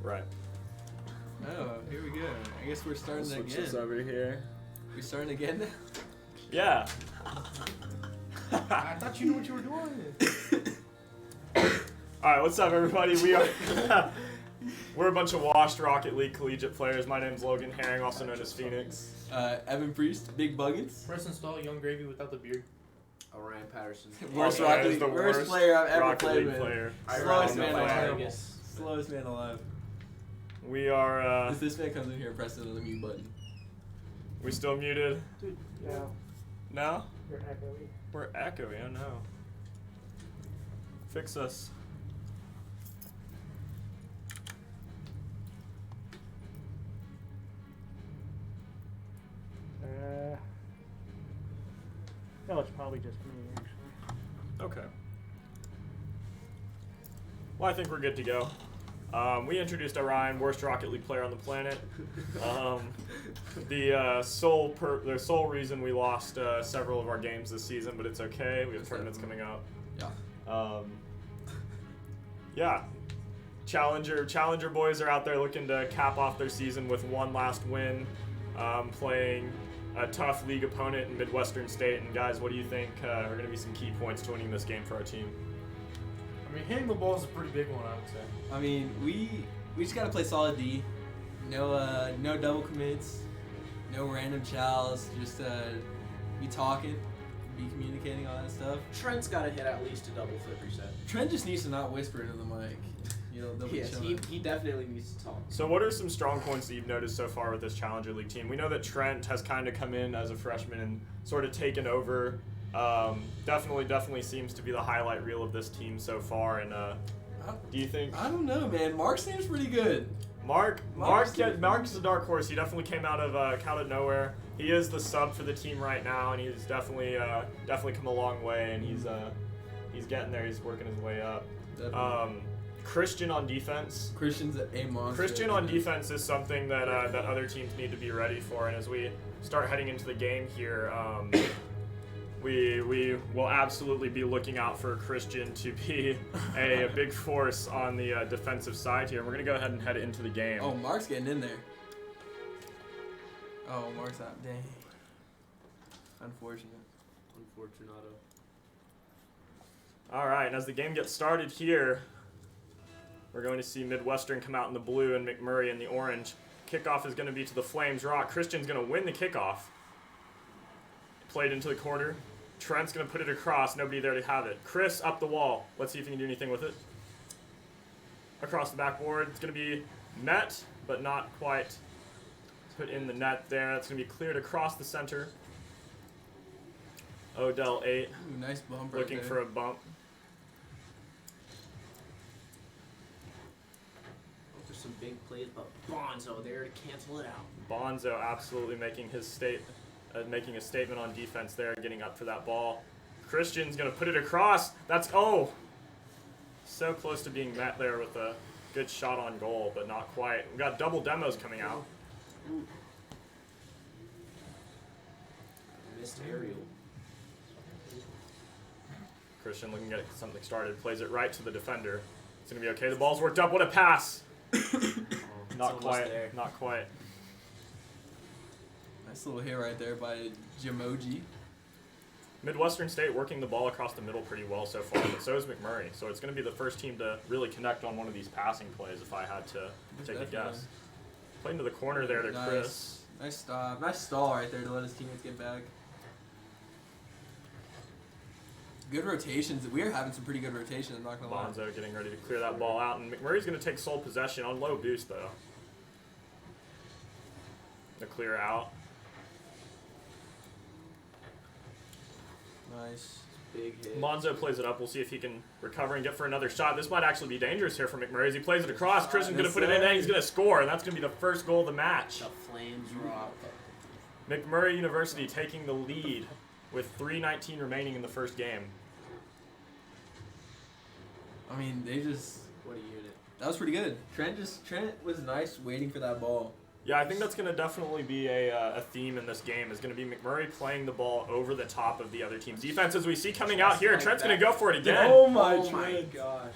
Right. Oh, here we go. I guess we're starting Switch again. this over here. We're starting again now? Yeah. I thought you knew what you were doing. All right, what's up, everybody? We're a bunch of washed Rocket League collegiate players. My name's Logan Herring, also known as Phoenix. Evan Priest, Big Buggins. Preston Stahl, Young Gravy without the beard. Ryan Patterson. Worst Okay, Rocket League, the worst player I've ever Rocket played League with. player. Slowest Around man the alive. planet. Slowest man alive. We are, If this man comes in here and presses the mute button. we still muted? Dude, yeah, No? you're echoey. We're echoey, oh no. Fix us. No, it's probably just me, actually. Okay. Well, I think we're good to go. We introduced Orion, worst Rocket League player on the planet. The sole reason we lost several of our games this season, but it's okay. We have tournaments coming up. Yeah. Yeah. Challenger boys are out there looking to cap off their season with one last win, playing a tough league opponent in Midwestern State. And guys, what do you think are going to be some key points to winning this game for our team? I mean, hitting the ball is a pretty big one, I would say. I mean, we just gotta play solid D. No double commits. No random chows. Just be talking, be communicating, all that stuff. Trent's got to hit at least a double flip reset. Trent just needs to not whisper into the mic. You know, they'll be Yes, chilling. he definitely needs to talk. So what are some strong points that you've noticed so far with this Challenger League team? We know that Trent has kind of come in as a freshman and sort of taken over. Definitely seems to be the highlight reel of this team so far. And do you think I don't know, man. Mark seems pretty good. Mark's a dark horse. He definitely came out of nowhere. He is the sub for the team right now, and he's definitely come a long way. And he's getting there. He's working his way up. Definitely. Christian on defense. Christian's a monster. Christian on defense is something that that other teams need to be ready for. And as we start heading into the game here, we will absolutely be looking out for Christian to be a big force on the defensive side here. And we're going to go ahead and head into the game. Oh, Mark's getting in there. Oh, Mark's out. Dang. Unfortunate. Unfortunato. All right, and as the game gets started here, we're going to see Midwestern come out in the blue and McMurray in the orange. Kickoff is going to be to the Flames Rock. Christian's going to win the kickoff. Played into the corner. Trent's going to put it across. Nobody there to have it. Chris up the wall. Let's see if he can do anything with it. Across the backboard. It's going to be met, but not quite put in the net there. That's going to be cleared across the center. Odell 8. Ooh, nice bump right Looking there. for a bump. There's some big plays, but Bonzo there to cancel it out. Bonzo absolutely making a statement on defense there, getting up for that ball. Christian's going to put it across. That's, so close to being met there with a good shot on goal, but not quite. We've got double demos coming out. Ooh. Missed aerial. Christian looking to get something started, plays it right to the defender. It's going to be okay. The ball's worked up. What a pass. Not quite. There. Not quite. Nice little hit right there by Jamoji. Midwestern State working the ball across the middle pretty well so far, but so is McMurray. So it's going to be the first team to really connect on one of these passing plays if I had to take a guess. Playing to the corner there to Nice. Chris. Nice stop. Nice stall right there to let his teammates get back. Good rotations. We are having some pretty good rotations, I'm not going to lie. Bonzo getting ready to clear that ball out, and McMurray's going to take sole possession on low boost, though. The clear out. Nice. Big hit. Bonzo plays it up. We'll see if he can recover and get for another shot. This might actually be dangerous here for McMurray as he plays it across. Christian's going to put it in, and he's going to score, and that's going to be the first goal of the match. The Flames rock. McMurray University taking the lead with 3:19 remaining in the first game. I mean, they just... What a unit. That was pretty good. Trent was nice waiting for that ball. Yeah, I think that's going to definitely be a theme in this game, is going to be McMurray playing the ball over the top of the other team's defense. As we see coming out here, like Trent's that. going to go for it again. Oh my gosh.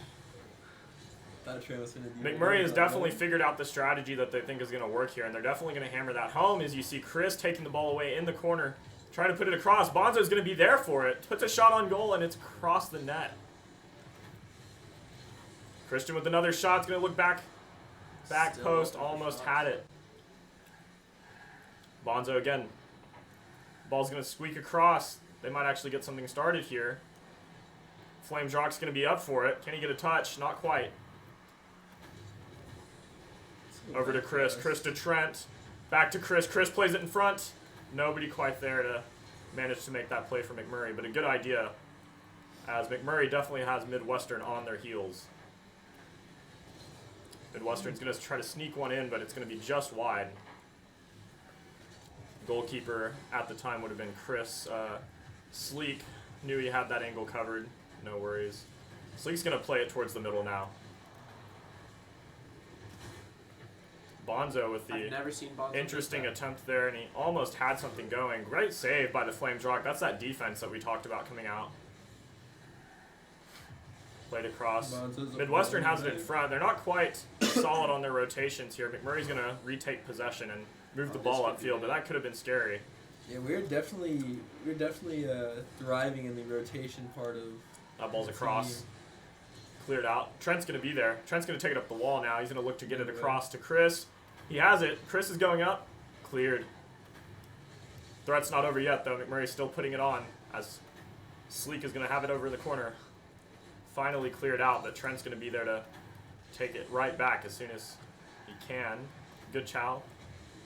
Thought Trent was gonna do McMurray has it. definitely figured out the strategy that they think is going to work here, and they're definitely going to hammer that home as you see Chris taking the ball away in the corner, trying to put it across. Bonzo's going to be there for it. Puts a shot on goal, and it's across the net. Christian with another shot. It's going to look back. Back Still post, open for almost shots. had it. Bonzo again. Ball's going to squeak across. They might actually get something started here. Flames Rock's going to be up for it. Can he get a touch? Not quite. Over to Chris. Chris to Trent. Back to Chris. Chris plays it in front. Nobody quite there to manage to make that play for McMurray, but a good idea, as McMurray definitely has Midwestern on their heels. Midwestern's going to try to sneak one in, but it's going to be just wide. Goalkeeper at the time would have been Chris. Sleek knew he had that angle covered. No worries. Sleek's going to play it towards the middle now. Bonzo with I've the never seen Bonzo interesting do that. attempt there, and he almost had something going. Great save by the Flames Rock. That's that defense that we talked about coming out. Played across. Bonzo's Midwestern has it in front. They're not quite solid on their rotations here. McMurray's going to retake possession and move the ball this could be upfield, but that could have been scary. Yeah, we're definitely thriving in the rotation part of. That ball's across. Cleared out. Trent's going to be there. Trent's going to take it up the wall now. He's going to look to get it across to Chris. He has it. Chris is going up. Cleared. Threat's not over yet, though. McMurray's still putting it on as Sleek is going to have it over in the corner. Finally cleared out, but Trent's going to be there to take it right back as soon as he can. Good chow.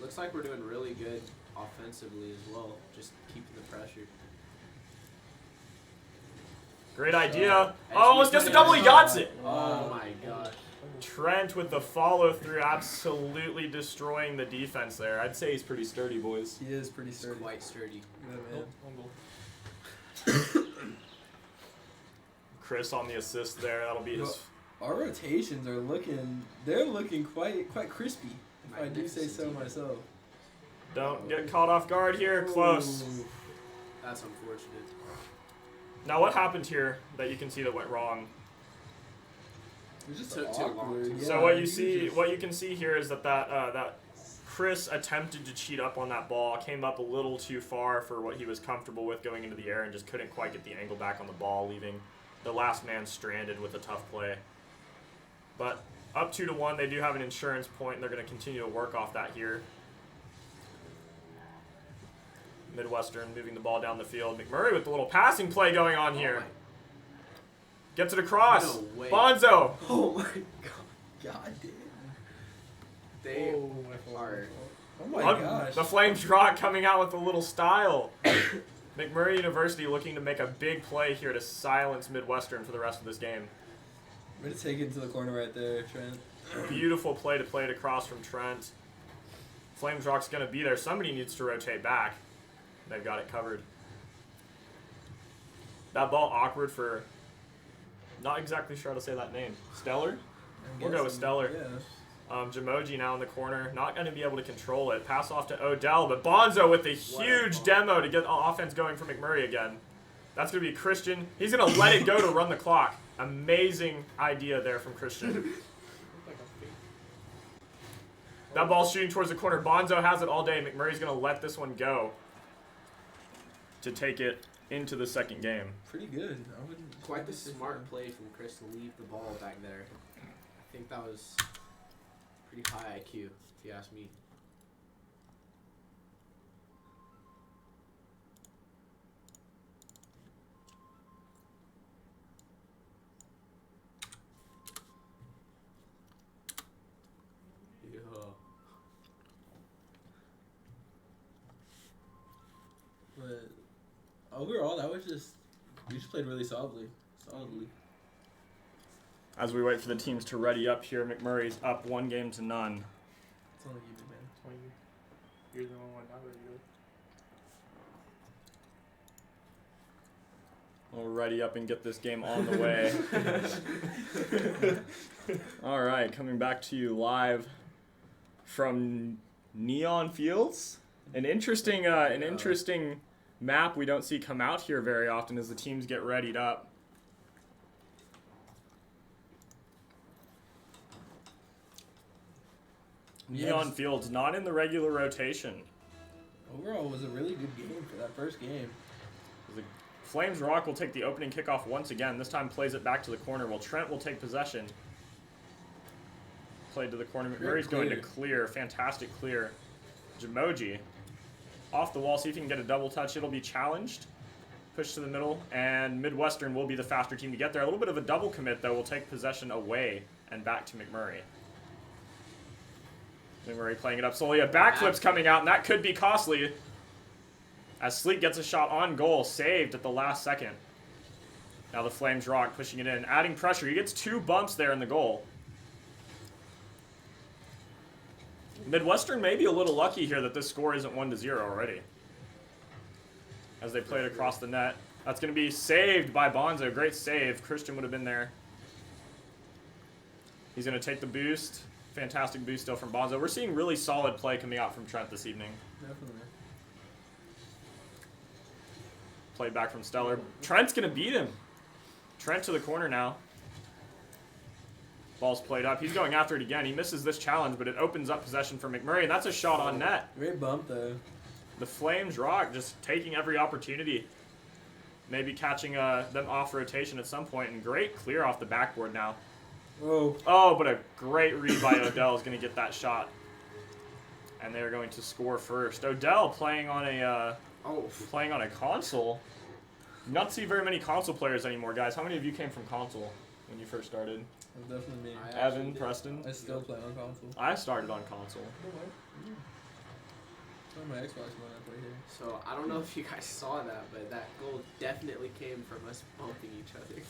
Looks like we're doing really good offensively as well. Just keeping the pressure. Great idea. and Oh, he's it's just a putting double. it He on. got it. Oh my gosh. Trent with the follow through, absolutely destroying the defense there. I'd say he's pretty sturdy, boys. He is pretty He's sturdy. quite sturdy. Good man. Chris on the assist there. That'll be his. Our rotations are looking quite crispy, if I do say so Magnificent. myself. Don't get caught off guard here. Close. Ooh. That's unfortunate. Now, what happened here that you can see that went wrong? It was just Took too long, awkward. too So Yeah, what he you was see, just- what you can see here is that that Chris attempted to cheat up on that ball, came up a little too far for what he was comfortable with going into the air, and just couldn't quite get the angle back on the ball, leaving the last man stranded with a tough play. But up 2-1, they do have an insurance point, and they're going to continue to work off that here. Midwestern moving the ball down the field. McMurray with the little passing play going on here. Oh Gets it across. No way. Bonzo. Oh my god. God damn. They Oh, are. Oh my Oh, gosh. the Flames Rock coming out with a little style. McMurray University looking to make a big play here to silence Midwestern for the rest of this game. I'm gonna take it to the corner right there, Trent. Beautiful play to play it across from Trent. Flames Rock's going to be there. Somebody needs to rotate back. They've got it covered. That ball awkward for, not exactly sure how to say that name. Stellar? We'll go with Stellar. Yeah. Jamoji now in the corner. Not going to be able to control it. Pass off to Odell, but Bonzo with a huge demo to get the offense going for McMurray again. That's going to be Christian. He's going to let it go to run the clock. Amazing idea there from Christian. That ball's shooting towards the corner. Bonzo has it all day. McMurray's going to let this one go to take it into the second game. Pretty good. I wouldn't. Quite the smart play from Chris to leave the ball back there. I think that was pretty high IQ, if you ask me. Yeah. But overall, that was just. We just played really solidly. As we wait for the teams to ready up here, McMurray's up 1-0. It's only you, man. It's when you're the only one not ready to. We'll ready up and get this game on the way. All right, coming back to you live from Neon Fields. An interesting map we don't see come out here very often as the teams get readied up. Neon Fields not in the regular rotation. Overall, it was a really good game for that first game. The Flames Rock will take the opening kickoff once again. This time plays it back to the corner. Well, Trent will take possession. Played to the corner. McMurray's going to clear. Fantastic clear. Jamoji off the wall. See if he can get a double touch. It'll be challenged. Push to the middle. And Midwestern will be the faster team to get there. A little bit of a double commit, though. Will take possession away and back to McMurray. McMurray playing it up slowly. A backflip's coming out, and that could be costly. As Sleek gets a shot on goal, saved at the last second. Now the Flames Rock pushing it in, adding pressure. He gets 2 bumps there in the goal. Midwestern may be a little lucky here that this score isn't 1-0 already. As they play it across the net. That's going to be saved by Bonzo. Great save. Christian would have been there. He's going to take the boost. Fantastic boost still from Bonzo. We're seeing really solid play coming out from Trent this evening. Definitely. Played back from Stellar. Trent's going to beat him. Trent to the corner now. Ball's played up. He's going after it again. He misses this challenge, but it opens up possession for McMurray, and that's a shot on net. Great bump, though. The Flames Rock just taking every opportunity. Maybe catching them off rotation at some point, and great clear off the backboard now. Oh, but a great read by Odell is going to get that shot. And they're going to score first. Odell playing on a console. You not see very many console players anymore, guys. How many of you came from console when you first started? That's definitely me. Evan, Preston? I still play on console. I started on console. It's on my Xbox when I play here. So I don't know if you guys saw that, but that goal definitely came from us bumping each other.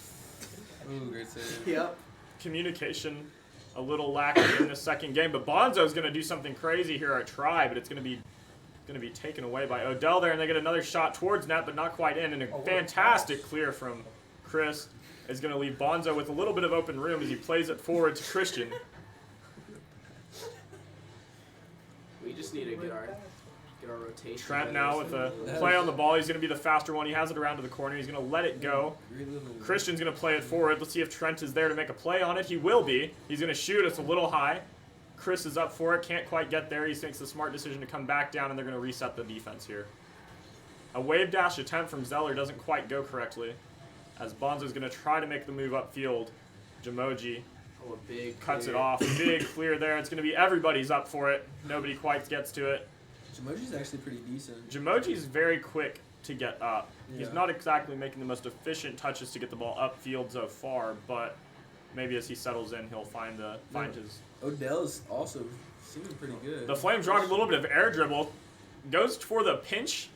Ooh, great save. Yep. Communication a little lacking in the second game, but Bonzo's going to do something crazy here at try, but it's going to be taken away by Odell there, and they get another shot towards net, but not quite in, and a fantastic clear from Chris is going to leave Bonzo with a little bit of open room as he plays it forward to Christian. We just need to get our rotation. Trent now with a play on the ball. He's going to be the faster one. He has it around to the corner. He's going to let it go. Christian's going to play it forward. Let's see if Trent is there to make a play on it. He will be. He's going to shoot. It's a little high. Chris is up for it. Can't quite get there. He makes the smart decision to come back down, and they're going to reset the defense here. A wave dash attempt from Zeller doesn't quite go correctly, as Bonzo's going to try to make the move upfield. Jamoji cuts it off. Big clear there. It's going to be everybody's up for it. Nobody quite gets to it. Jamoji's actually pretty decent. Jamoji's very quick to get up. Yeah. He's not exactly making the most efficient touches to get the ball upfield so far, but maybe as he settles in, he'll find his. Odell's also seeming pretty good. The Flames rock a little bit of air dribble, goes for the pinch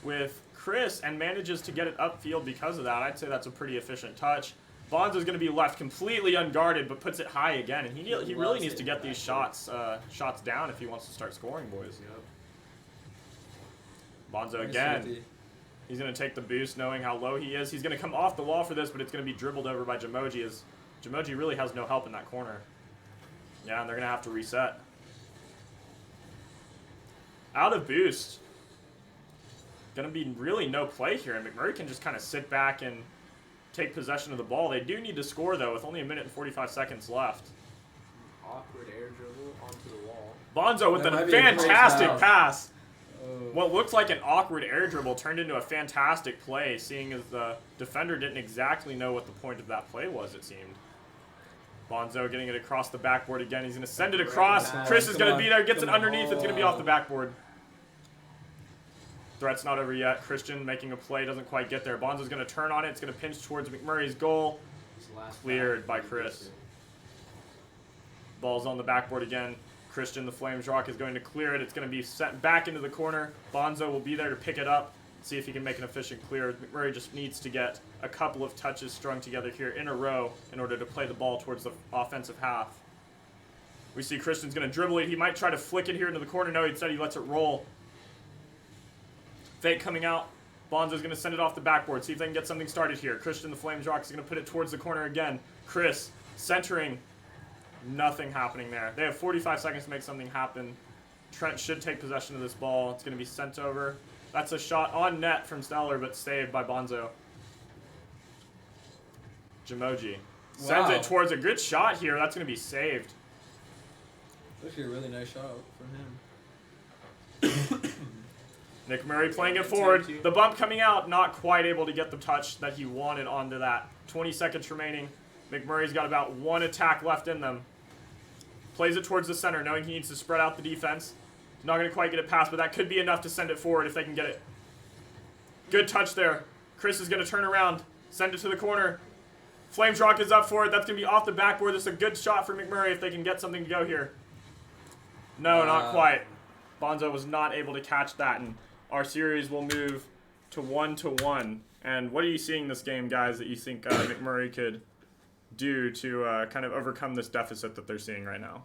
with Chris and manages to get it upfield because of that. I'd say that's a pretty efficient touch. Bonzo's going to be left completely unguarded, but puts it high again, and he really needs to get these shots down if he wants to start scoring, boys. Yep. Bonzo again. He's going to take the boost knowing how low he is. He's going to come off the wall for this, but it's going to be dribbled over by Jamoji, as Jamoji really has no help in that corner. Yeah, and they're going to have to reset. Out of boost. Going to be really no play here, and McMurray can just kind of sit back and take possession of the ball. They do need to score, though, with only 1 minute and 45 seconds left. Awkward air dribble onto the wall. Bonzo with a fantastic pass. What looked like an awkward air dribble turned into a fantastic play, seeing as the defender didn't exactly know what the point of that play was, it seemed. Bonzo getting it across the backboard again. He's going to send it across. Chris is going to be there, gets it underneath. It's going to be off the backboard. Threat's not over yet. Christian making a play, doesn't quite get there. Bonzo's going to turn on it. It's going to pinch towards McMurray's goal. Cleared by Chris. Ball's on the backboard again. Christian, the Flames Rock, is going to clear it. It's going to be sent back into the corner. Bonzo will be there to pick it up, see if he can make an efficient clear. McMurray just needs to get a couple of touches strung together here in a row in order to play the ball towards the offensive half. We see Christian's going to dribble it. He might try to flick it here into the corner. No, he said he lets it roll. Fake coming out. Bonzo's going to send it off the backboard, see if they can get something started here. Christian, the Flames Rock, is going to put it towards the corner again. Chris centering. Nothing happening there. They have 45 seconds to make something happen. Trent should take possession of this ball. It's going to be sent over. That's a shot on net from Stellar, but saved by Bonzo. Jamoji sends it towards a good shot here. That's going to be saved. Actually, a really nice shot from him. McMurray playing it forward. The bump coming out, not quite able to get the touch that he wanted onto that. 20 seconds remaining. McMurray's got about one attack left in them. Plays it towards the center, knowing he needs to spread out the defense. Not going to quite get it past, but that could be enough to send it forward if they can get it. Good touch there. Chris is going to turn around, send it to the corner. Flames Rock is up for it. That's going to be off the backboard. This is a good shot for McMurray if they can get something to go here. No, not quite. Bonzo was not able to catch that, and our series will move to 1-1. And what are you seeing this game, guys, that you think McMurray could do to kind of overcome this deficit that they're seeing right now?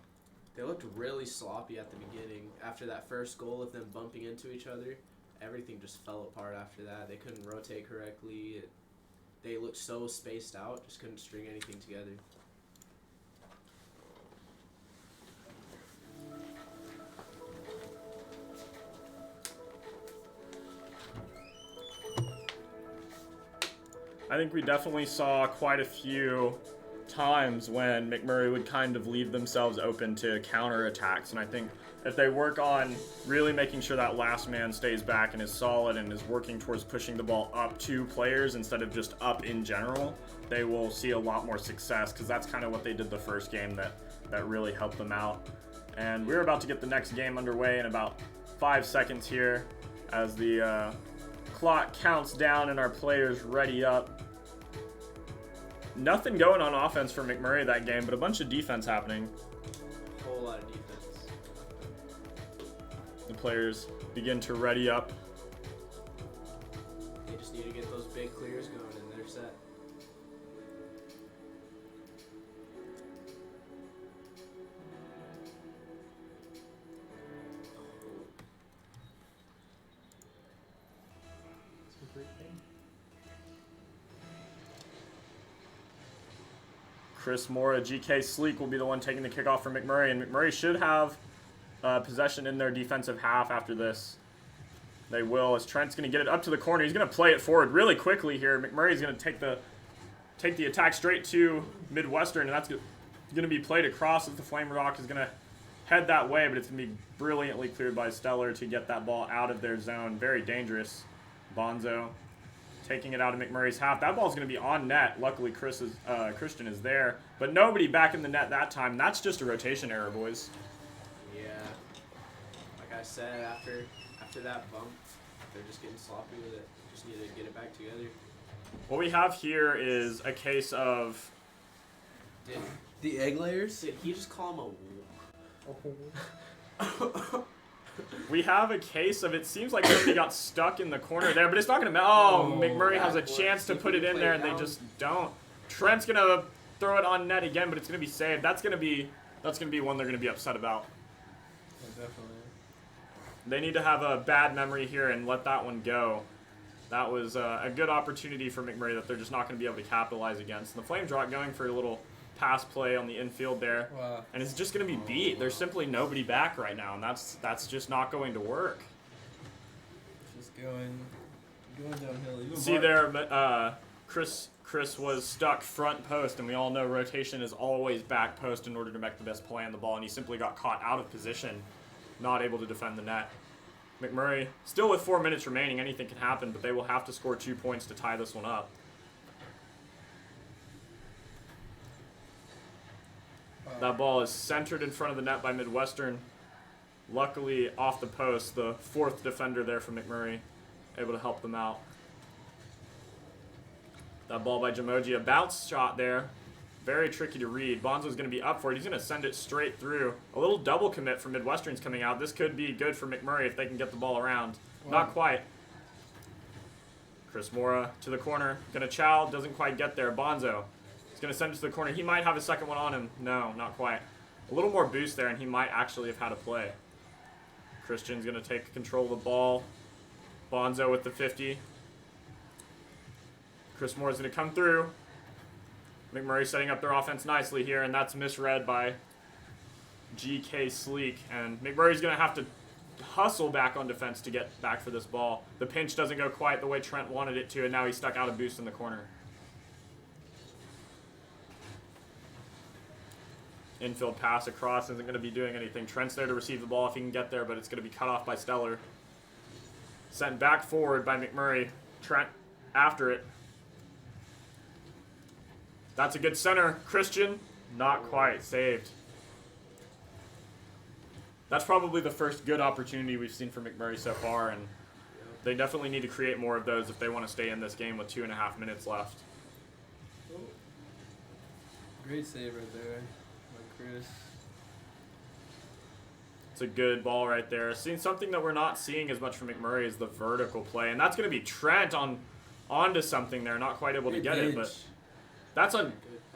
They looked really sloppy at the beginning. After that first goal of them bumping into each other, everything just fell apart after that. They couldn't rotate correctly. They looked so spaced out, just couldn't string anything together. I think we definitely saw quite a few times when McMurray would kind of leave themselves open to counterattacks, and I think if they work on really making sure that last man stays back and is solid and is working towards pushing the ball up to players instead of just up in general, they will see a lot more success, because that's kind of what they did the first game that really helped them out. And we're about to get the next game underway in about 5 seconds here as the clock counts down and our players ready up. Nothing going on offense for McMurray that game, but a bunch of defense happening. A whole lot of defense. The players begin to ready up. They just need to get those big clears going and they're set. Chris Mora, GK Sleek will be the one taking the kickoff for McMurray, and McMurray should have possession in their defensive half after this. They will, as Trent's going to get it up to the corner. He's going to play it forward really quickly here. McMurray's going to take the attack straight to Midwestern, and that's going to be played across as the Flame Rock is going to head that way, but it's going to be brilliantly cleared by Stellar to get that ball out of their zone. Very dangerous. Bonzo taking it out of McMurray's half. That ball's going to be on net. Luckily, Christian is there, but nobody back in the net that time. That's just a rotation error, boys. Yeah. Like I said, after that bump, they're just getting sloppy with it. Just need to get it back together. What we have here is a case of... The egg layers? Did he just call him a... We have a case of, it seems like somebody got stuck in the corner there, but it's not going to matter. Oh, McMurray has a chance to put it in there, and they just don't. Trent's going to throw it on net again, but it's going to be saved. That's going to be one they're going to be upset about. Yeah, definitely. They need to have a bad memory here and let that one go. That was a good opportunity for McMurray that they're just not going to be able to capitalize against. And the Flames Rock going for a little pass play on the infield there. Wow. And it's just going to be beat. There's simply nobody back right now, and that's just not going to work. Just going downhill. Even See there, Chris was stuck front post, and we all know rotation is always back post in order to make the best play on the ball, and he simply got caught out of position, not able to defend the net. McMurray, still with 4 minutes remaining, anything can happen, but they will have to score 2 points to tie this one up. That ball is centered in front of the net by Midwestern. Luckily, off the post, the fourth defender there for McMurray, able to help them out. That ball by Jamoji, a bounce shot there. Very tricky to read. Bonzo's going to be up for it. He's going to send it straight through. A little double commit for Midwestern's coming out. This could be good for McMurray if they can get the ball around. Wow. Not quite. Chris Mora to the corner. Going to chow. Doesn't quite get there. Bonzo. He's going to send it to the corner. He might have a second one on him. No, not quite. A little more boost there, and he might actually have had a play. Christian's going to take control of the ball. Bonzo with the 50. Chris Moore's going to come through. McMurray setting up their offense nicely here, and that's misread by GK Sleek. And McMurray's going to have to hustle back on defense to get back for this ball. The pinch doesn't go quite the way Trent wanted it to, and now he's stuck out a boost in the corner. Infield pass across isn't going to be doing anything. Trent's there to receive the ball if he can get there, but it's going to be cut off by Stellar. Sent back forward by McMurray. Trent after it. That's a good center. Christian, not quite. Saved. That's probably the first good opportunity we've seen from McMurray so far, and they definitely need to create more of those if they want to stay in this game with 2.5 minutes left. Great save right there by Chris. It's a good ball right there. Seeing something that we're not seeing as much from McMurray is the vertical play, and that's going to be Trent onto something there, not quite able to get it, but that's a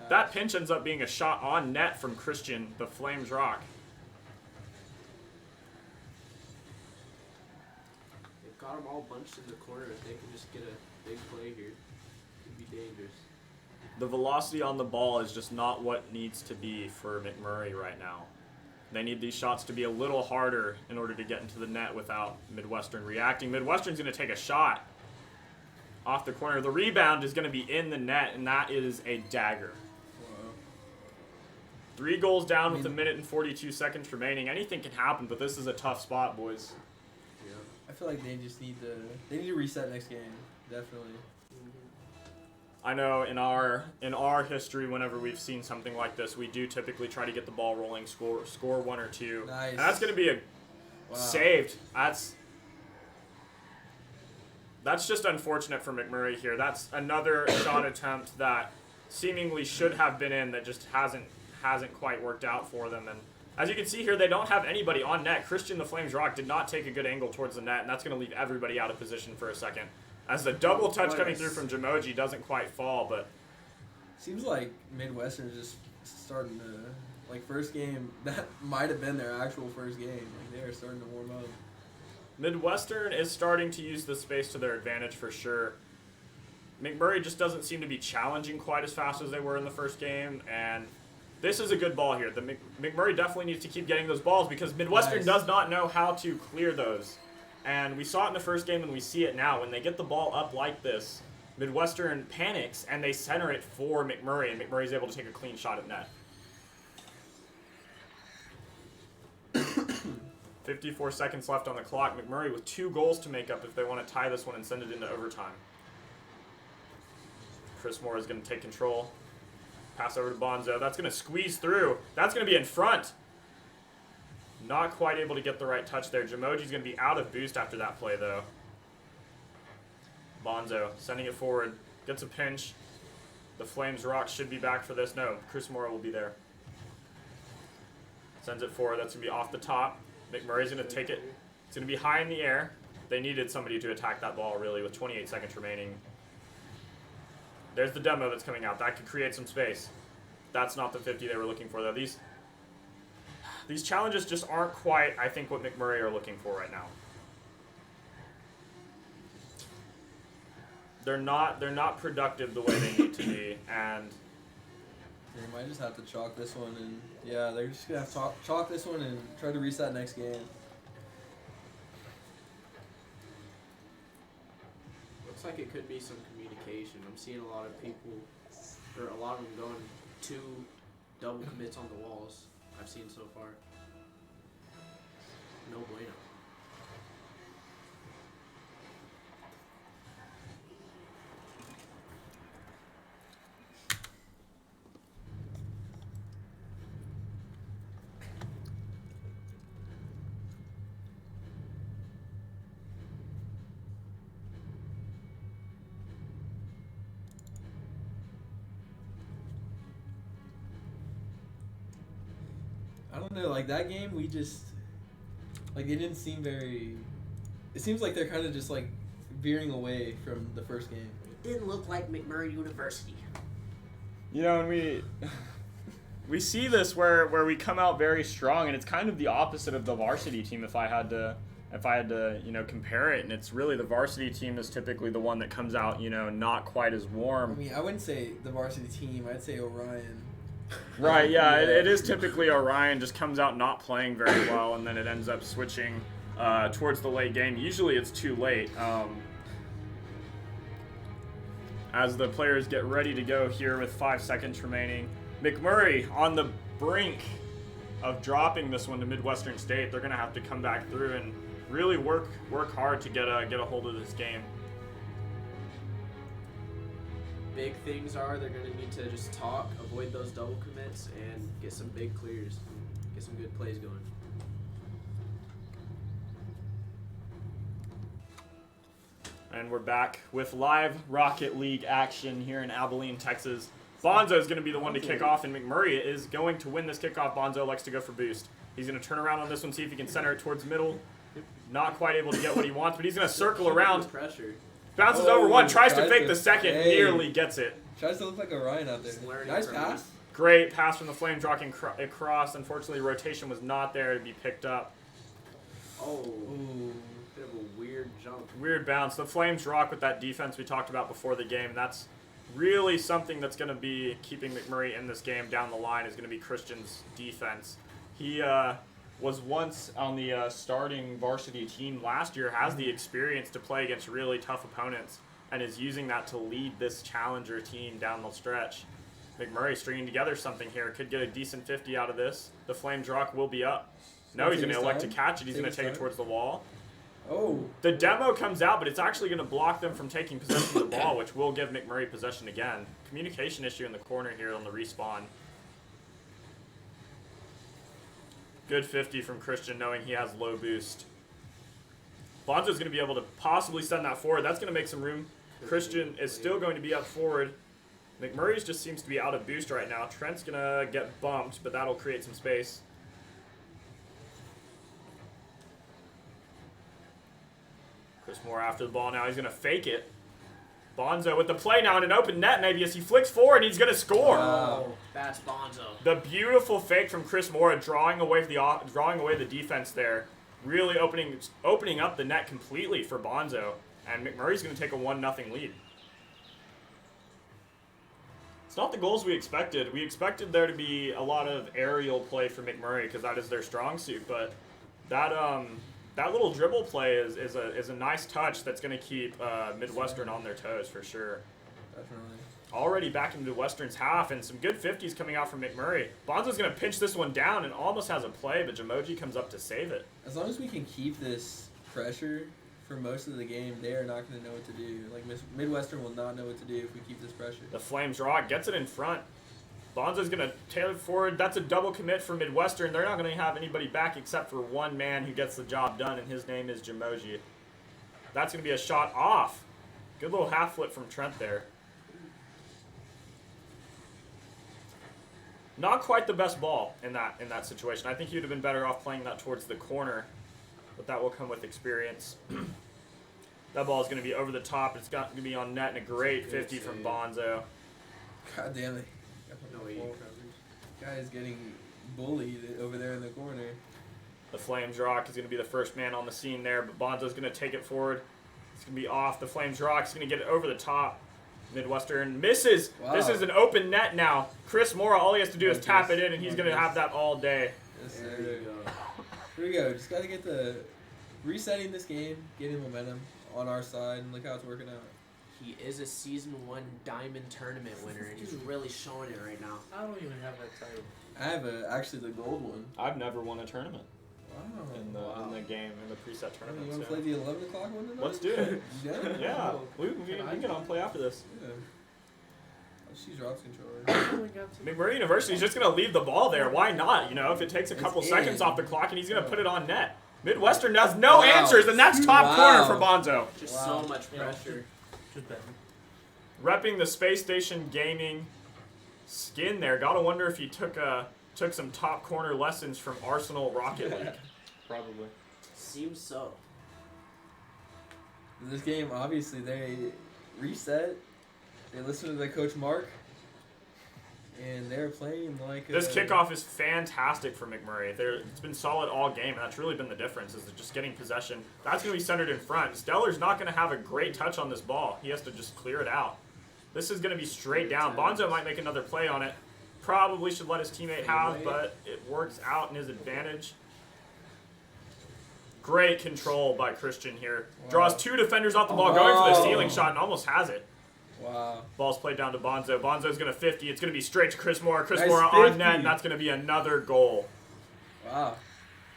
that pinch ends up being a shot on net from Christian, the Flames Rock. They've got them all bunched in the corner. If they can just get a big play here, it could be dangerous. The velocity on the ball is just not what needs to be for McMurray right now. They need these shots to be a little harder in order to get into the net without Midwestern reacting. Midwestern's going to take a shot off the corner. The rebound is going to be in the net, and that is a dagger. Wow. 3 goals down with 1 minute and 42 seconds remaining. Anything can happen, but this is a tough spot, boys. Yeah. I feel like they just need to reset next game. Definitely. I know in our history, whenever we've seen something like this, we do typically try to get the ball rolling, score 1 or 2. Nice. And that's going to be a saved. That's just unfortunate for McMurray here. That's another shot attempt that seemingly should have been in that just hasn't quite worked out for them. And as you can see here, they don't have anybody on net. Christian the Flames Rock did not take a good angle towards the net, and that's going to leave everybody out of position for a second. As the double touch coming through from Jamoji doesn't quite fall, but Seems like Midwestern is just starting to, like, first game, that might have been their actual first game. Like, they are starting to warm up. Midwestern is starting to use the space to their advantage for sure. McMurray just doesn't seem to be challenging quite as fast as they were in the first game, and this is a good ball here. McMurray definitely needs to keep getting those balls because Midwestern does not know how to clear those. And we saw it in the first game and we see it now. When they get the ball up like this, Midwestern panics and they center it for McMurray, and McMurray's able to take a clean shot at net. 54 seconds left on the clock. McMurray with 2 goals to make up if they want to tie this one and send it into overtime. Chris Moore is going to take control. Pass over to Bonzo. That's going to squeeze through. That's going to be in front. Not quite able to get the right touch there. Jamoji's going to be out of boost after that play, though. Bonzo sending it forward. Gets a pinch. The Flames Rock should be back for this. No, Chris Moore will be there. Sends it forward. That's going to be off the top. McMurray's going to take it. It's going to be high in the air. They needed somebody to attack that ball, really, with 28 seconds remaining. There's the demo that's coming out. That could create some space. That's not the 50 they were looking for, though. These challenges just aren't quite, I think, what McMurray are looking for right now. They're not productive the way they need to be, and They might just have to chalk this one, and yeah, they're just gonna have to chalk this one and try to reset next game. Looks like it could be some communication. I'm seeing a lot of people, or a lot of them going 2 double commits on the walls. I've seen so far. No bueno. I don't know, like that game, we just, like, it didn't seem very, it seems like they're kind of just like veering away from the first game. It didn't look like McMurray University. you know, and we see this where we come out very strong, and it's kind of the opposite of the varsity team if I had to compare it. And it's really the varsity team is typically the one that comes out, not quite as warm. I mean, I wouldn't say the varsity team, I'd say Orion. Right, yeah, it is typically Orion just comes out not playing very well, and then it ends up switching towards the late game. Usually it's too late. As the players get ready to go here with 5 seconds remaining. McMurray on the brink of dropping this one to Midwestern State. They're going to have to come back through and really work hard to get a hold of this game. Big things are they're going to need to just talk, avoid those double commits, and get some big clears, get some good plays going. And we're back with live Rocket League action here in Abilene, Texas. Bonzo is going to be the one to kick off, and McMurray is going to win this kickoff. Bonzo likes to go for boost. He's going to turn around on this one, see if he can center it towards middle. Not quite able to get what he wants, but he's going to circle around. Pressure. Bounces over one, tries to fake the second, nearly gets it. Tries to look like a Ryan out there. Nice pass. Great pass from the Flames, rocking across. Unfortunately, rotation was not there to be picked up. Oh, bit of a weird jump. Weird bounce. The Flames rock with that defense we talked about before the game. That's really something that's going to be keeping McMurray in this game down the line is going to be Christian's defense. He was once on the starting varsity team last year, has the experience to play against really tough opponents, and is using that to lead this challenger team down the stretch. McMurray stringing together something here. Could get a decent 50 out of this. The Flames rock will be up. No, he's going to elect to catch it. He's going to take it towards the wall. Oh. The demo comes out, but it's actually going to block them from taking possession of the ball, which will give McMurray possession again. Communication issue in the corner here on the respawn. Good 50 from Christian, knowing he has low boost. Bonzo's going to be able to possibly send that forward. That's going to make some room. Christian is still going to be up forward. McMurray's just seems to be out of boost right now. Trent's going to get bumped, but that'll create some space. Chris Moore after the ball now. He's going to fake it. Bonzo with the play now in an open net maybe as he flicks forward and he's going to score. Wow. That's Bonzo. The beautiful fake from Chris Moore drawing away the defense there. Really opening up the net completely for Bonzo. And McMurray's going to take a 1-0 lead. It's not the goals we expected. We expected there to be a lot of aerial play for McMurray because that is their strong suit. But that little dribble play is a nice touch that's going to keep Midwestern on their toes for sure. Definitely. Already back in Midwestern's half, and some good 50s coming out from McMurray. Bonzo's going to pinch this one down and almost has a play, but Jamoji comes up to save it. As long as we can keep this pressure for most of the game, they are not going to know what to do. Like, Midwestern will not know what to do if we keep this pressure. The Flames rock gets it in front. Bonzo's going to tail it forward. That's a double commit for Midwestern. They're not going to have anybody back except for one man who gets the job done, and his name is Jamoji. That's going to be a shot off. Good little half flip from Trent there. Not quite the best ball in that situation. I think he would have been better off playing that towards the corner, but that will come with experience. That ball is going to be over the top. It's going to be on net, and a great 50 from Bonzo. God damn it. No way. Guy is getting bullied over there in the corner. The Flames rock is going to be the first man on the scene there, but Bonzo's going to take it forward. It's going to be off. The Flames rock is going to get it over the top. Midwestern misses. Wow. This is an open net now. Chris Moore, all he has to do is tap it in, and he's going to have that all day. Yes, There sir. you go. Here we go. Just got to get the resetting this game, getting momentum on our side, and look how it's working out. He is a Season 1 Diamond Tournament winner, and he's really showing it right now. I don't even have that title. I have actually the gold one. I've never won a tournament Wow. in the game, in the preset You tournament. want to play the 11 o'clock one tonight? Let's do it. Yeah? Yeah, we can get on play after this. Yeah. She's Rob's controller. McMurray University is just going to leave the ball there. Why not? You know, if it takes a couple It's seconds in. off the clock and he's going to put it on net. Midwestern has no Wow. answers, and that's top Wow. corner for Bonzo. Just Wow. so much pressure. Just better. Repping the Space Station Gaming skin there. Gotta wonder if he took some top corner lessons from Arsenal Rocket League. Probably. Seems so. This game, obviously, they reset. They listened to their coach Mark, and they're playing like This kickoff is fantastic for McMurray. It's been solid all game, and that's really been the difference, is just getting possession. That's going to be centered in front. Stellar's not going to have a great touch on this ball. He has to just clear it out. This is going to be straight down. Bonzo might make another play on it. Probably should let his teammate have, but it works out in his advantage. Great control by Christian here. Wow. Draws two defenders off the ball, going for the ceiling shot, and almost has it. Wow. Ball's played down to Bonzo. Bonzo's going to 50. It's going to be straight to Chris Mora. Chris Nice Mora on 50. net, and that's going to be another goal. Wow.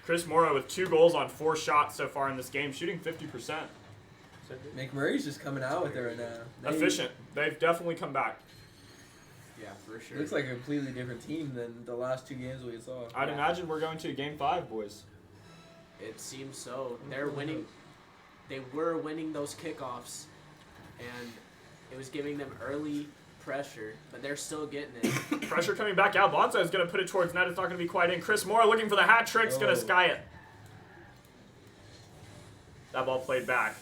Chris Mora with 2 goals on 4 shots so far in this game, shooting 50%. McMurray's just coming out with it right now. Efficient. They've definitely come back. Yeah, for sure. Looks like a completely different team than the last 2 games we saw. I'd imagine we're going to game 5, boys. It seems so. They're winning. They were winning those kickoffs, and it was giving them early pressure, but they're still getting it. Pressure coming back out. Bonzo is going to put it towards net. It's not going to be quite in. Chris Mora looking for the hat trick. Is going to sky it. That ball played back.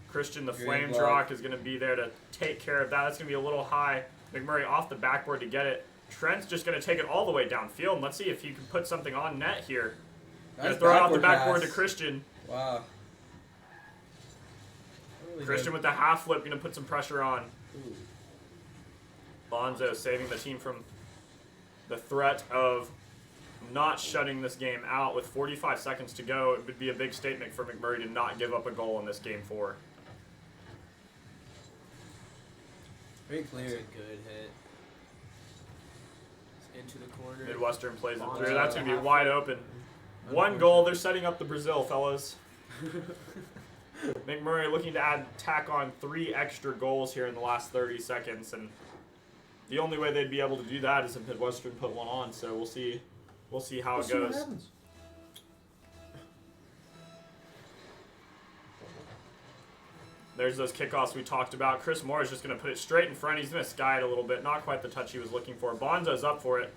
Christian, the Flames Rock, is going to be there to take care of that. That's going to be a little high. McMurray off the backboard to get it. Trent's just going to take it all the way downfield. And let's see if he can put something on net here. Going to throw it off the backboard to Christian. Wow. Christian with the half flip, going to put some pressure on. Bonzo saving the team from the threat of not shutting this game out with 45 seconds to go. It would be a big statement for McMurray to not give up a goal in this game 4. Very clear. That's a good hit. It's into the corner. Midwestern plays it Bonzo. through. That's going to be wide open. 1 goal. They're setting up the Brazil, fellas. McMurray looking to tack on 3 extra goals here in the last 30 seconds, and the only way they'd be able to do that is if Midwestern put one on. So we'll see how it goes. There's those kickoffs we talked about. Chris Moore is just going to put it straight in front. He's going to sky it a little bit. Not quite the touch he was looking for. Bonzo's up for it.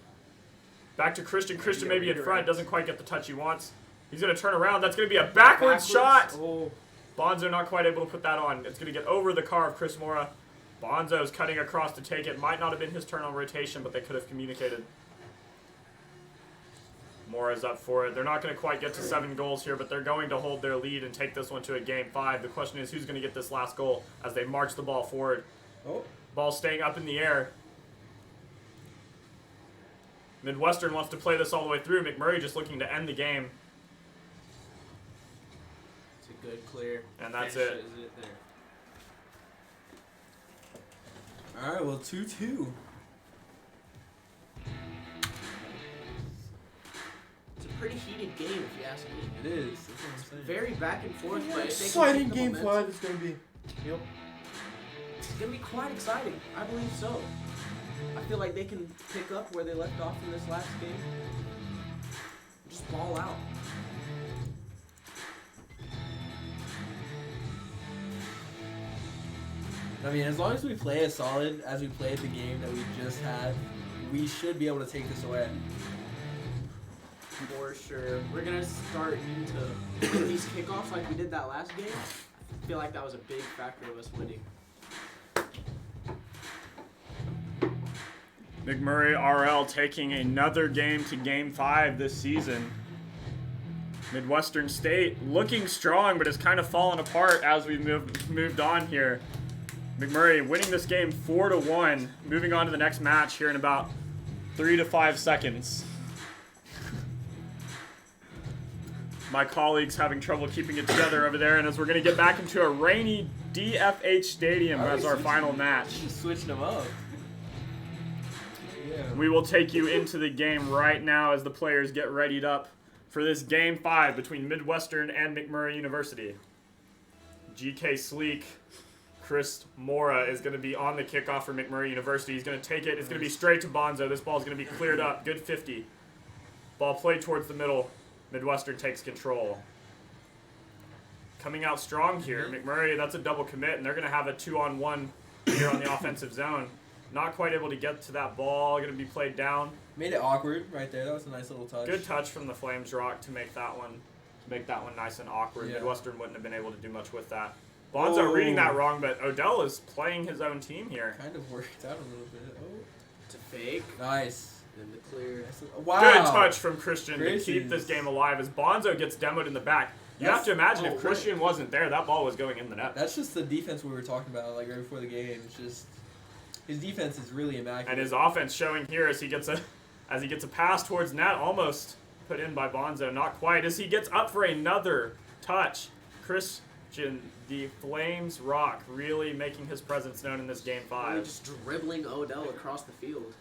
Back to Christian. Christian maybe in front. Doesn't quite get the touch he wants. He's going to turn around. That's going to be a backwards shot. Oh. Bonzo not quite able to put that on. It's going to get over the car of Chris Mora. Bonzo's cutting across to take it. Might not have been his turn on rotation, but they could have communicated. Mora's up for it. They're not going to quite get to 7 goals here, but they're going to hold their lead and take this one to a game 5. The question is who's going to get this last goal as they march the ball forward. Oh. Ball staying up in the air. Midwestern wants to play this all the way through. McMurray just looking to end the game. It's a good clear. And that's Finishes it. There. All right, well, 2-2. It's a pretty heated game, if you ask me. It is. That's what I'm saying. Very back and forth, but if they can Exciting keep the game momentum, 5 is going to be. Yep. it's going to be quite exciting. I believe so. I feel like they can pick up where they left off in this last game. Just ball out. I mean, as long as we play as solid as we played the game that we just had, we should be able to take this away. For sure. We're going to start needing to win these kickoffs like we did that last game. I feel like that was a big factor of us winning. McMurray RL taking another game to game 5 this season. Midwestern State looking strong, but it's kind of fallen apart as we moved on here. McMurray winning this game 4-1, moving on to the next match here in about 3 to 5 seconds. My colleagues having trouble keeping it together over there, and as we're going to get back into a rainy DFH Stadium as our final match. Just switching them up. Yeah. We will take you into the game right now as the players get readied up for this game 5 between Midwestern and McMurray University. GK Sleek, Chris Mora is going to be on the kickoff for McMurray University. He's going to take it. It's going to be straight to Bonzo. This ball is going to be cleared up. Good 50. Ball played towards the middle. Midwestern takes control. Coming out strong here. McMurray, that's a double commit, and they're going to have a 2-on-1 here on the offensive zone. Not quite able to get to that ball. Going to be played down. Made it awkward right there. That was a nice little touch. Good touch from the Flames Rock to make that one nice and awkward. Yeah. Midwestern wouldn't have been able to do much with that. Bonzo reading that wrong, but Odell is playing his own team here. Kind of worked out a little bit. Oh. It's a fake. Nice. Then the clear. Wow. Good touch from Christian to Gracious. keep this game alive as Bonzo gets demoed in the back. You have to imagine if Christian wasn't there, that ball was going in the net. That's just the defense we were talking about, like right before the game. It's just his defense is really immaculate. And his offense showing here as he gets a pass towards net, almost put in by Bonzo, not quite. As he gets up for another touch, Chris The Flames Rock really making his presence known in this game Really 5. just dribbling Odell across the field.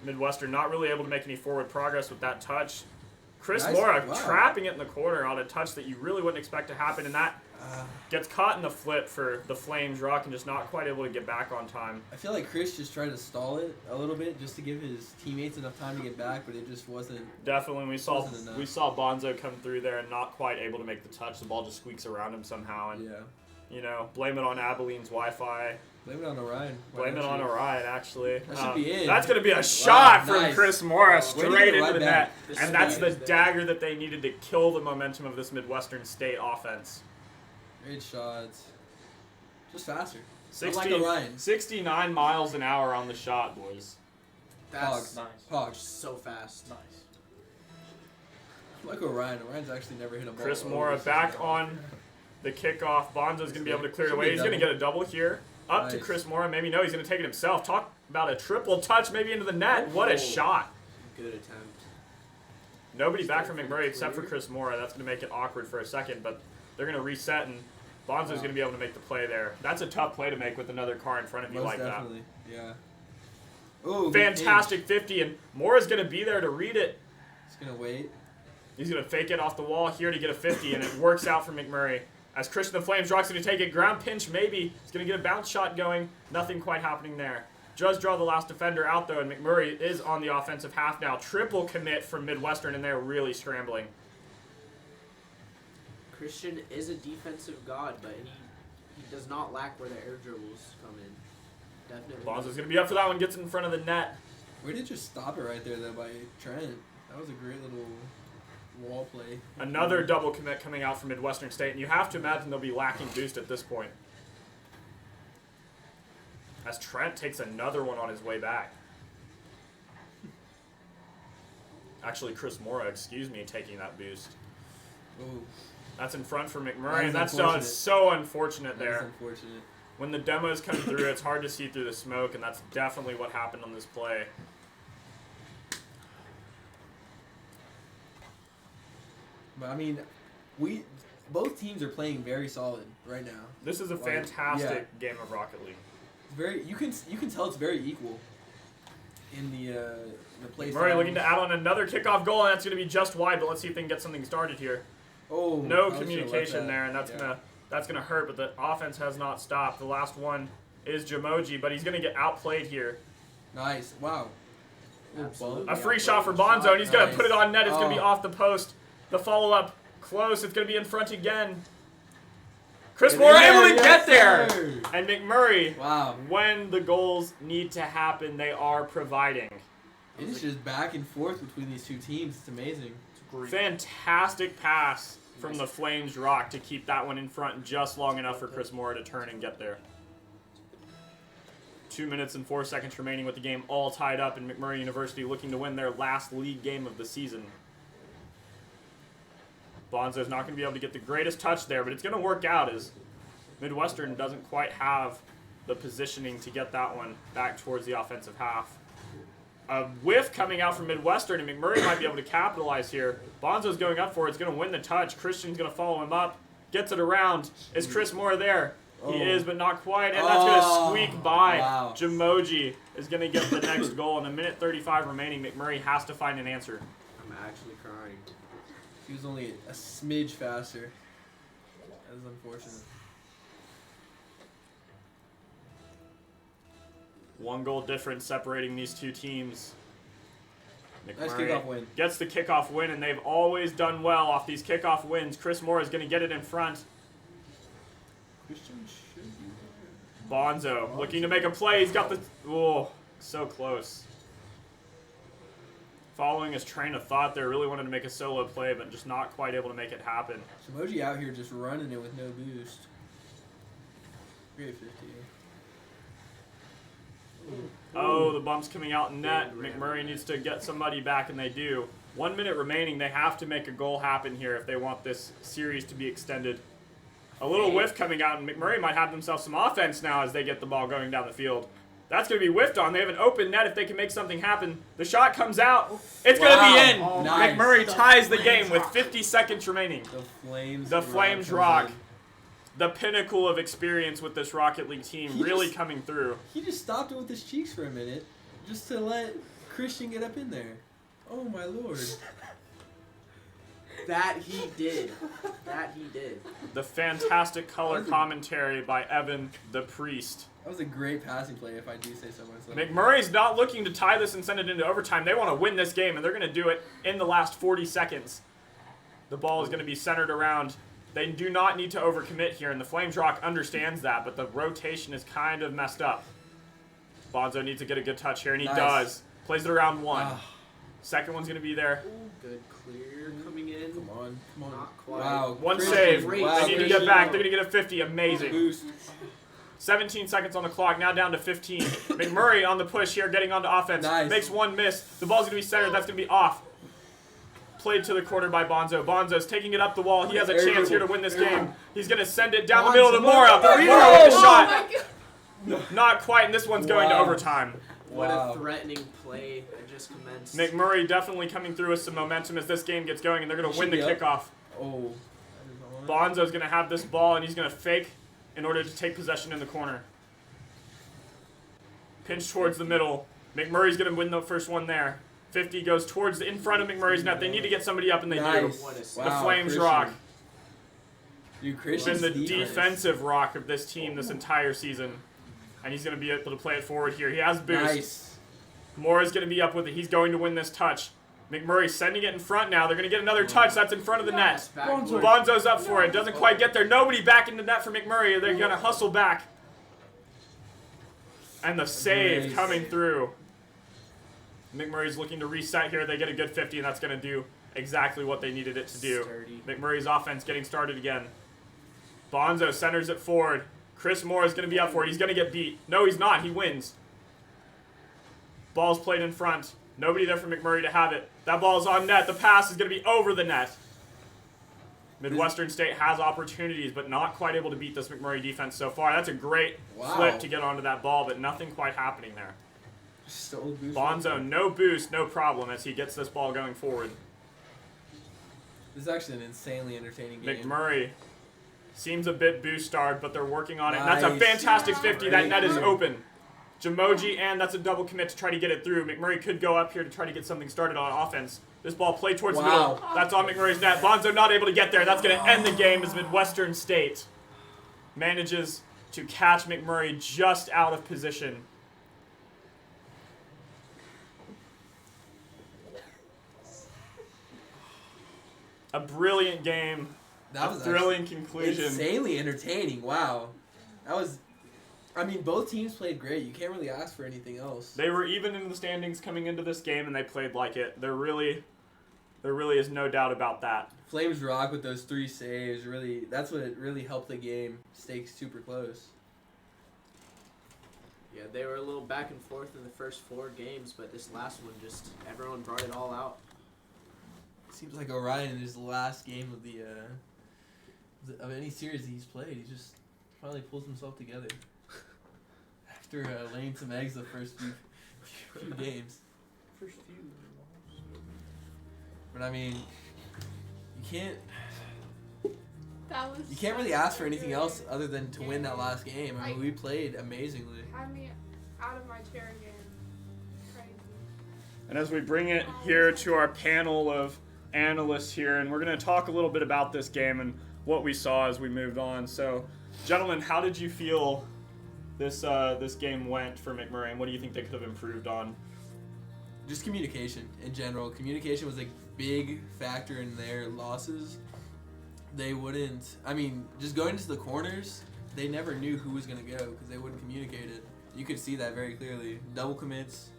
Midwestern not really able to make any forward progress with that touch. Chris Nice. Mora Wow. trapping it in the corner on a touch that you really wouldn't expect to happen, and that gets caught in the flip for the Flames Rock and just not quite able to get back on time. I feel like Chris just tried to stall it a little bit just to give his teammates enough time to get back, but it just wasn't. Definitely, we saw Wasn't enough. Bonzo come through there and not quite able to make the touch. The ball just squeaks around him somehow, and Yeah. blame it on Abilene's Wi-Fi. Blame it on Orion. Why Blame it don't on you? Orion, actually. That should be in. That's going to be a shot from nice. Chris Mora Way to straight get into right the back. net. The And that's the speed is there. dagger that they needed to kill the momentum of this Midwestern State offense. Great shots. Just faster. 60, Like Orion. 69 miles an hour on the shot, boys. That's Nice. Pogs. so fast. Nice. Like Orion. Orion's actually never hit a ball. Chris over Mora 60 back miles. on the kickoff. Bonzo's going to be able to clear it Should be away. a He's going to double. get a double here. Up to Nice. Chris Mora. Maybe no, he's going to take it himself. Talk about a triple touch maybe into the net. What a Oh. shot. Good attempt. Nobody back from McMurray except for Chris Mora. That's going to make it awkward for a second, but they're going to reset, and Bonzo's going to be able to make the play there. That's a tough play to make with another car in front of you Most like definitely. Yeah. that. Ooh, good Fantastic 50, and Mora's going to be there to read it. pinch. He's gonna wait. He's going to fake it off the wall here to get a 50, and it works out for McMurray. As Christian the Flames Rock's going to take it, ground pinch maybe. He's going to get a bounce shot going. Nothing quite happening there. Does draw the last defender out, though, and McMurray is on the offensive half now. Triple commit from Midwestern, and they're really scrambling. Christian is a defensive god, but he does not lack where the air dribbles come in. Definitely. Bonzo's going to be up for that one, gets it in front of the net. We did just stop it right there though by Trent. That was a great little wall play. Another double commit coming out from Midwestern State, and you have to imagine they'll be lacking boost at this point. As Trent takes another one on his way back. Actually, Chris Mora, excuse me, taking that boost. Ooh, That's in front for That McMurray, is and that's unfortunate. so unfortunate that is there. unfortunate. When the demos come through, it's hard to see through the smoke, and that's definitely what happened on this play. But I mean, both teams are playing very solid right now. This is a Like, fantastic game of Rocket League. It's very you can tell it's very equal in the play. Murray style. looking to add on another kickoff goal, and that's going to be just wide, but let's see if they can get something started here. Oh, No probably should've communication let that. there, and that's Yeah. gonna hurt. But the offense has not stopped. The last one is Jamoji, but he's gonna get outplayed here. Nice. Wow. Ooh, Absolutely. A free shot for Bonzo, and he's gonna Nice. put it on net. It's gonna be Oh. off the post. The follow up close. It's gonna be in front again. Chris It Moore is. able to Yes, get there, sir. and McMurray. Wow. When the goals need to happen, they are providing. It's just back and forth between these two teams. It's amazing. Fantastic pass from the Flames Rock to keep that one in front just long enough for Chris Moore to turn and get there. 2 minutes and 4 seconds remaining with the game all tied up, and McMurray University looking to win their last league game of the season. Bonzo's not going to be able to get the greatest touch there, but it's going to work out as Midwestern doesn't quite have the positioning to get that one back towards the offensive half. A whiff coming out from Midwestern, and McMurray might be able to capitalize here. Bonzo's going up for it. It's going to win the touch. Christian's going to follow him up. Gets it around. Is Chris Moore there? He Oh. is, but not quite. And that's going to squeak by. Wow. Jamoji is going to get the next goal. In a minute 35 remaining, McMurray has to find an answer. I'm actually crying. He was only a smidge faster. That is unfortunate. 1 goal difference separating these two teams. Nice McMurray kickoff win. gets the kickoff win, and they've always done well off these kickoff wins. Chris Moore is going to get it in front. Christian should be there. Bonzo looking to make a play. He's got the... Oh, so close. Following his train of thought there, really wanted to make a solo play, but just not quite able to make it happen. Shimoji out here just running it with no boost. Great 50. Oh, the bump's coming out in net. McMurray needs to get somebody back, and they do. 1 minute remaining. They have to make a goal happen here if they want this series to be extended. A little whiff coming out, and McMurray might have themselves some offense now as they get the ball going down the field. That's going to be whiffed on. They have an open net if they can make something happen. The shot comes out. It's going to be in. Oh, nice. McMurray ties the game with 50 seconds remaining. The Flames rock. The pinnacle of experience with this Rocket League team really coming through. He just stopped it with his cheeks for a minute just to let Christian get up in there. Oh, my Lord. That he did. That he did. The fantastic color commentary by Evan the Priest. That was a great passing play, if I do say so myself. McMurray's not looking to tie this and send it into overtime. They want to win this game, and they're going to do it in the last 40 seconds. The ball is going to be centered around. They do not need to overcommit here, and the Flames Rock understands that, but the rotation is kind of messed up. Bonzo needs to get a good touch here, and he does. Plays it around one. Second one's going to be there. Good clear coming in. Come on. Not quite. Wow. One Christian. save. Wow, They need to get Christian. back. They're going to get a 50. Amazing. Boost. 17 seconds on the clock, now down to 15. McMurray on the push here, getting onto offense. Nice. Makes one miss. The ball's going to be centered. That's going to be off. Played to the corner by Bonzo. Bonzo's taking it up the wall. He has a chance here to win this game. He's going to send it down the middle to Mora. Mora with the shot. Not quite, and this one's going to overtime. What a threatening play that just commenced. McMurray definitely coming through with some momentum as this game gets going, and they're going to win the kickoff. Oh. Bonzo's going to have this ball, and he's going to fake in order to take possession in the corner. Pinch towards the middle. McMurray's going to win the first one there. 50 goes towards in front of McMurray's net. They need to get somebody up, and they do. The Flames rock. Dude, Been Christian's the defensive rock of this team this entire season. And he's going to be able to play it forward here. He has boost. Nice. Mora's going to be up with it. He's going to win this touch. McMurray sending it in front now. They're going to get another touch. That's in front of the net. Bonzo's up for it. Doesn't quite get there. Nobody back in the net for McMurray. They're going to hustle back. And the save coming through. McMurray's looking to reset here. They get a good 50, and that's going to do exactly what they needed it to do. McMurray's offense getting started again. Bonzo centers it forward. Chris Moore is going to be up for it. He's going to get beat. No, he's not. He wins. Ball's played in front. Nobody there for McMurray to have it. That ball's on net. The pass is going to be over the net. Midwestern State has opportunities, but not quite able to beat this McMurray defense so far. That's a great flip to get onto that ball, but nothing quite happening there. Bonzo, no boost, no problem as he gets this ball going forward. This is actually an insanely entertaining game. McMurray seems a bit boost-starved, but they're working on it. And that's a fantastic 50. That net is open. Jamoji, and that's a double commit to try to get it through. McMurray could go up here to try to get something started on offense. This ball played towards the middle. That's on McMurray's net. Bonzo not able to get there. That's going to end the game as Midwestern State manages to catch McMurray just out of position. A brilliant game. That was a thrilling conclusion. Insanely entertaining. Wow. That was... I mean, both teams played great. You can't really ask for anything else. They were even in the standings coming into this game, and they played like it. There really is no doubt about that. Flames rock with those 3 saves. Really, that's what really helped the game stay super close. Yeah, they were a little back and forth in the first 4 games, but this last one just everyone brought it all out. Seems like Orion in his last game of the of any series he's played, he just finally pulls himself together. After laying some eggs the first few games. First few. But I mean, you You can't really ask for anything else other than to win that last game. I mean, we played amazingly. I mean, out of my chair again. Crazy. And as we bring it here to our panel of analysts here, and we're going to talk a little bit about this game and what we saw as we moved on. So, gentlemen, how did you feel this game went for McMurray, and what do you think they could have improved on? Just communication in general. Communication was a big factor in their losses. They wouldn't, I mean, just going into the corners, they never knew who was going to go because they wouldn't communicate it. You could see that very clearly. Double commits,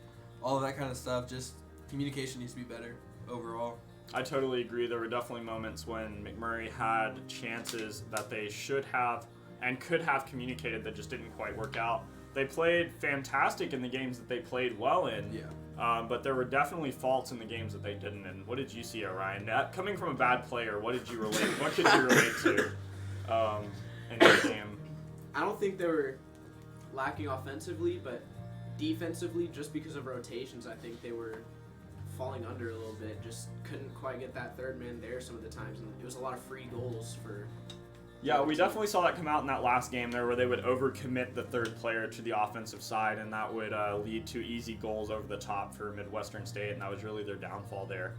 all of that kind of stuff, just communication needs to be better overall. I totally agree. There were definitely moments when McMurray had chances that they should have and could have communicated that just didn't quite work out. They played fantastic in the games that they played well in. Yeah. But there were definitely faults in the games that they didn't. And what did you see, Orion? Coming from a bad player, what did you relate? What could you relate to in the game? I don't think they were lacking offensively, but defensively, just because of rotations, I think they were falling under a little bit. Just couldn't quite get that third man there some of the times, and it was a lot of free goals for. Yeah, we definitely saw that come out in that last game there where they would overcommit the third player to the offensive side, and that would lead to easy goals over the top for Midwestern State, and that was really their downfall there.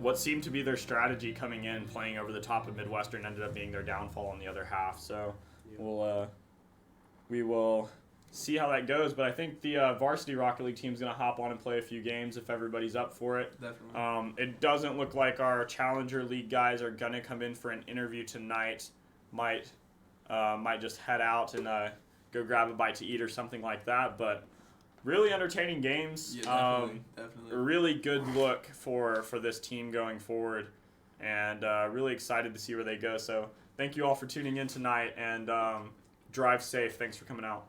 What seemed to be their strategy coming in, playing over the top of Midwestern, ended up being their downfall in the other half. So we will see how that goes, but I think the varsity Rocket League team is going to hop on and play a few games if everybody's up for it. Definitely. It doesn't look like our Challenger League guys are going to come in for an interview tonight. Might just head out and go grab a bite to eat or something like that, but really entertaining games. Yeah, definitely. A really good look for this team going forward, and really excited to see where they go. So thank you all for tuning in tonight, and drive safe. Thanks for coming out.